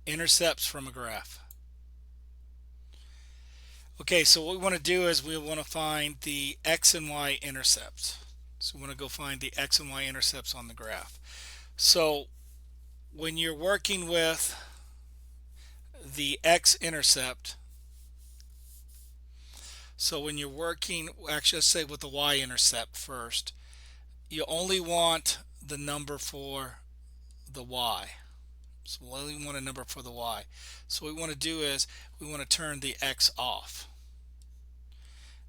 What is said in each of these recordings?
Intercepts from a graph. Okay, so what we want to do is we want to find the x and y intercepts. So we want to go find the x and y intercepts on the graph. So when you're working with the x-intercept, so when you're working, actually let's say with the y-intercept first, you only want the number for the y. So we only want a number for the y. So what we want to do is we want to turn the x off.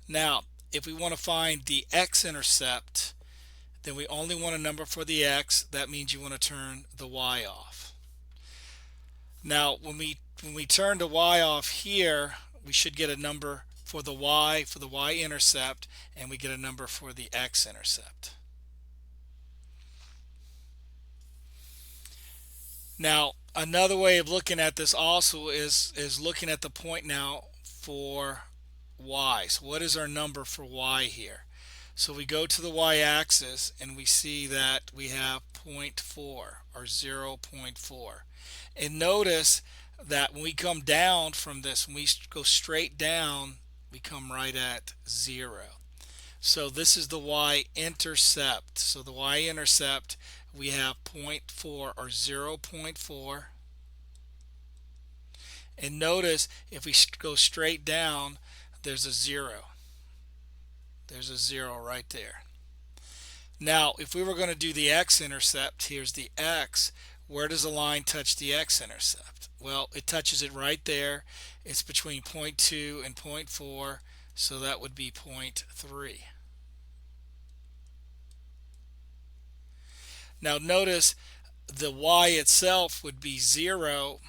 Now, if we want to find the x-intercept, then we only want a number for the x. That means you want to turn the y off. Now, when we turn the y off here, we should get a number for the y-intercept, and we get a number for the x-intercept. Now, another way of looking at this also is looking at the point now for y. So what is our number for y here? So we go to the y-axis and we see that we have 0.4 or 0.4. And notice that when we come down from this, when we go straight down, we come right at 0. So this is the y-intercept. So the y-intercept, we have 0.4 or 0.4. And notice if we go straight down, there's a 0. There's a 0 right there. Now, if we were going to do the x-intercept, here's the x. Where does the line touch the x-intercept? Well, it touches it right there. It's between 0.2 and 0.4, so that would be 0.3. Now notice the y itself would be 0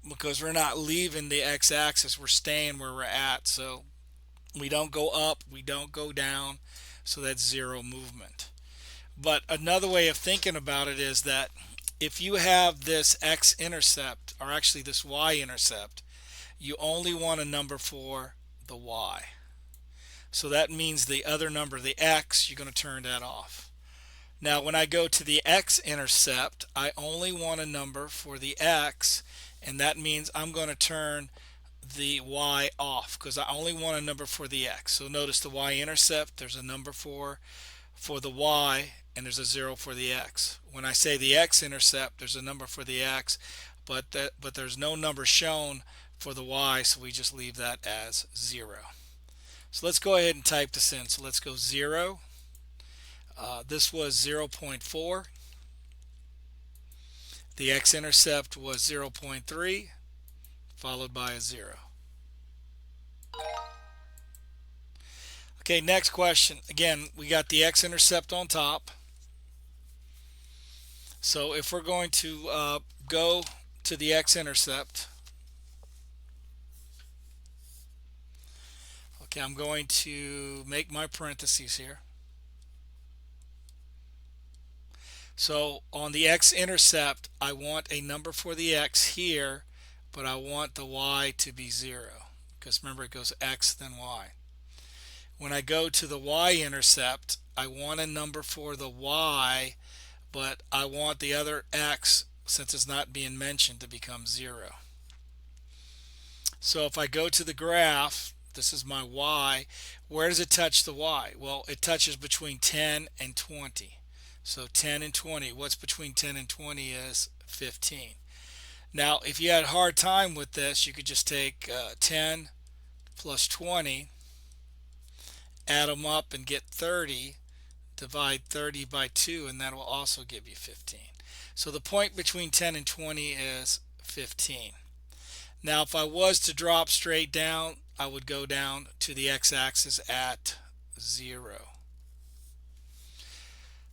because we're not leaving the x-axis. We're staying where we're at. So we don't go up, we don't go down, so that's 0 movement. But another way of thinking about it is that if you have this x-intercept, or actually this y-intercept, you only want a number for the y. So that means the other number, the x, you're going to turn that off. Now when I go to the x-intercept, I only want a number for the x, and that means I'm going to turn the y off because I only want a number for the x. So notice the y-intercept, there's a number for the y, and there's a 0 for the x. When I say the x-intercept, there's a number for the x, but there's no number shown for the y, so we just leave that as 0. So let's go ahead and type this in. So let's go 0. This was 0.4. The x-intercept was 0.3, followed by a 0. Okay, next question. Again, we got the x-intercept on top. So if we're going to go to the x-intercept, okay, I'm going to make my parentheses here. So on the x-intercept, I want a number for the x here, but I want the y to be 0 because remember it goes x then y. When I go to the y-intercept, I want a number for the y, but I want the other x, since it's not being mentioned, to become 0. So if I go to the graph, this is my y. Where does it touch the y? Well, it touches between 10 and 20. So 10 and 20, what's between 10 and 20 is 15. Now, if you had a hard time with this, you could just take 10 plus 20, add them up and get 30, divide 30 by 2, and that will also give you 15. So the point between 10 and 20 is 15. Now, if I was to drop straight down, I would go down to the x-axis at 0.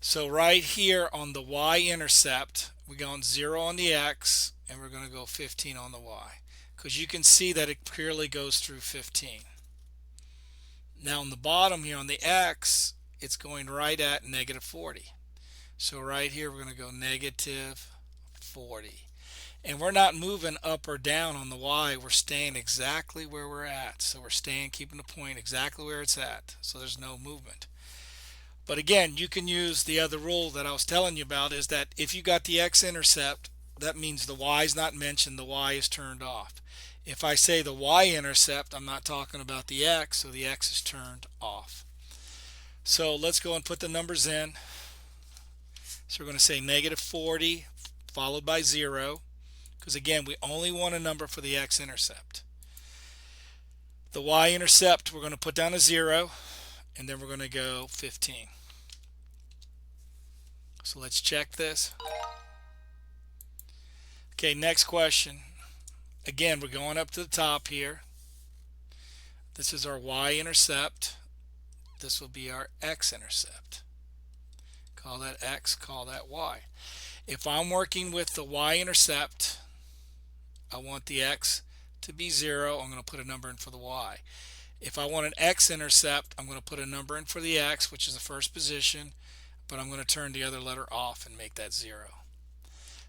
So right here on the y-intercept, we're going 0 on the x, and we're going to go 15 on the y, because you can see that it clearly goes through 15. Now on the bottom here on the x, it's going right at negative 40. So right here we're going to go negative 40. And we're not moving up or down on the y, we're staying exactly where we're at. So we're staying, keeping the point exactly where it's at. So there's no movement. But again, you can use the other rule that I was telling you about, is that if you got the x-intercept that means the y is not mentioned, the y is turned off. If I say the y-intercept, I'm not talking about the x, so the x is turned off. So let's go and put the numbers in. So we're going to say negative 40 followed by 0, because again, we only want a number for the x-intercept. The y-intercept, we're going to put down a 0, and then we're going to go 15. So let's check this. Okay, next question. Again, we're going up to the top here. This is our y-intercept. This will be our x-intercept. Call that x, call that y. If I'm working with the y-intercept, I want the x to be 0. I'm going to put a number in for the y. If I want an x-intercept, I'm going to put a number in for the x, which is the first position, but I'm going to turn the other letter off and make that 0.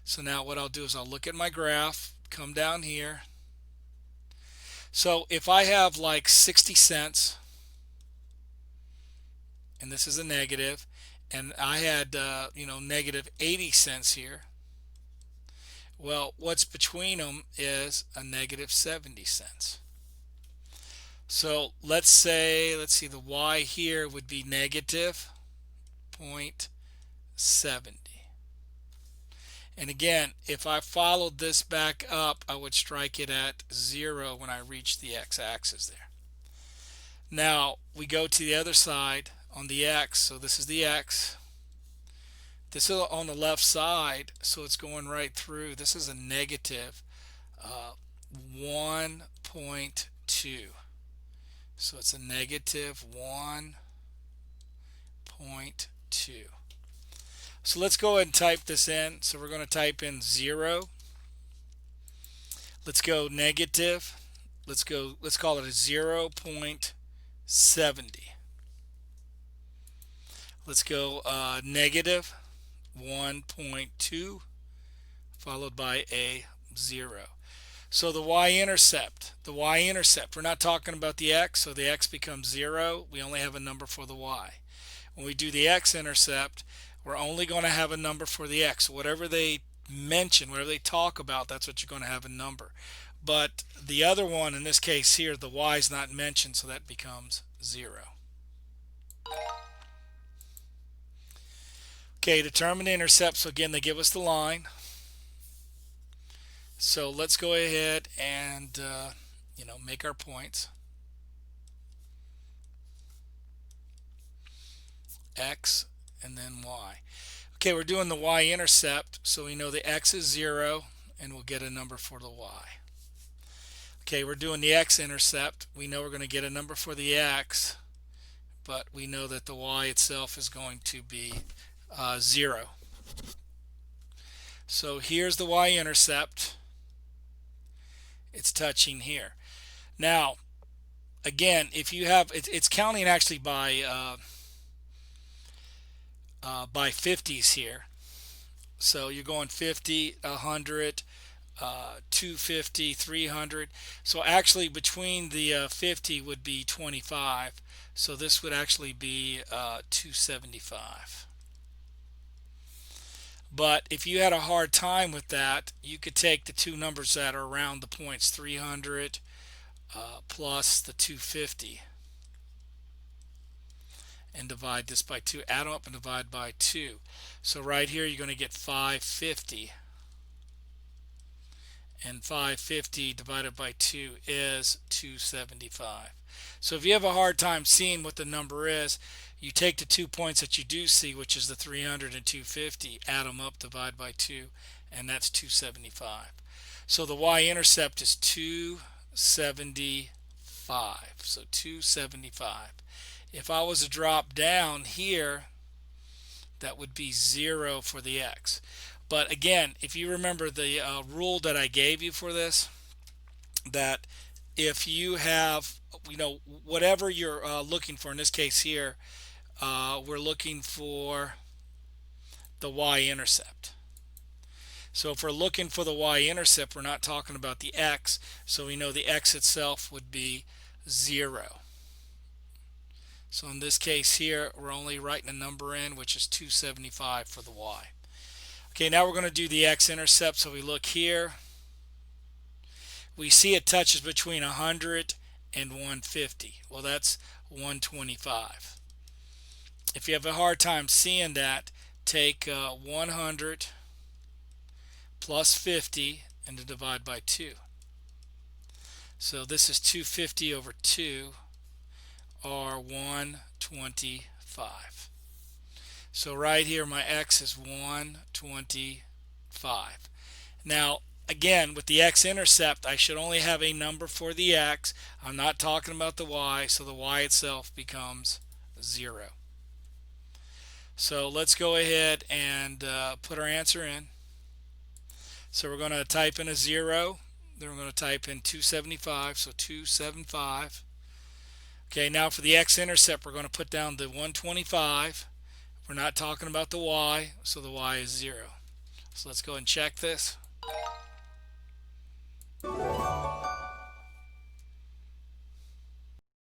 So now what I'll do is I'll look at my graph, come down here. So if I have like 60 cents, and this is a negative, and I had negative 80 cents here, well, what's between them is a negative 70 cents. So let's see, the y here would be negative 0.70. And again, if I followed this back up, I would strike it at 0 when I reach the x-axis there. Now we go to the other side on the x. So this is the x. This is on the left side, so it's going right through. This is a negative 1.2. So it's a negative 1.2. So let's go ahead and type this in. So we're going to type in 0. Let's go negative. Let's call it a 0.70. Let's go negative 1.2 followed by a 0. So the y-intercept, we're not talking about the x, so the x becomes 0. We only have a number for the y. When we do the x-intercept, we're only going to have a number for the x. So whatever they mention, whatever they talk about, that's what you're going to have a number. But the other one, in this case here, the y is not mentioned, so that becomes 0. Okay, determine the intercept. So again, they give us the line. So let's go ahead and make our points. X and then y. Okay, we're doing the y-intercept, so we know the x is 0, and we'll get a number for the y. Okay, we're doing the x-intercept. We know we're going to get a number for the x, but we know that the y itself is going to be 0. So here's the y-intercept. It's touching here. Now, again, if you have, it's counting actually by 50s here. So you're going 50, 100, 250, 300. So actually between the 50 would be 25. So this would actually be 275. But if you had a hard time with that, you could take the two numbers that are around the points, 300 plus the 250, and divide this by 2. Add them up and divide by 2. So right here you're going to get 550. And 550 divided by 2 is 275. So if you have a hard time seeing what the number is, you take the 2 points that you do see, which is the 300 and 250, add them up, divide by 2, and that's 275. So the y-intercept is 275. So 275. If I was to drop down here, that would be 0 for the x. But again, if you remember the rule that I gave you for this, that if you have, whatever you're looking for, in this case here, we're looking for the y-intercept. So if we're looking for the y-intercept, we're not talking about the x, so we know the x itself would be 0. So in this case here, we're only writing a number in, which is 275 for the y. Okay, now we're going to do the x-intercept. So we look here. We see it touches between 100 and 150. Well, that's 125. If you have a hard time seeing that, take 100 plus 50 and to divide by 2. So this is 250 over 2, or 125. So right here my x is 125. Now again, with the x-intercept, I should only have a number for the x. I'm not talking about the y, so the y itself becomes 0. So let's go ahead and put our answer in. So we're going to type in a 0, then we're going to type in 275, so 275. Okay, now for the x-intercept, we're going to put down the 125. We're not talking about the y, so the y is 0. So let's go and check this.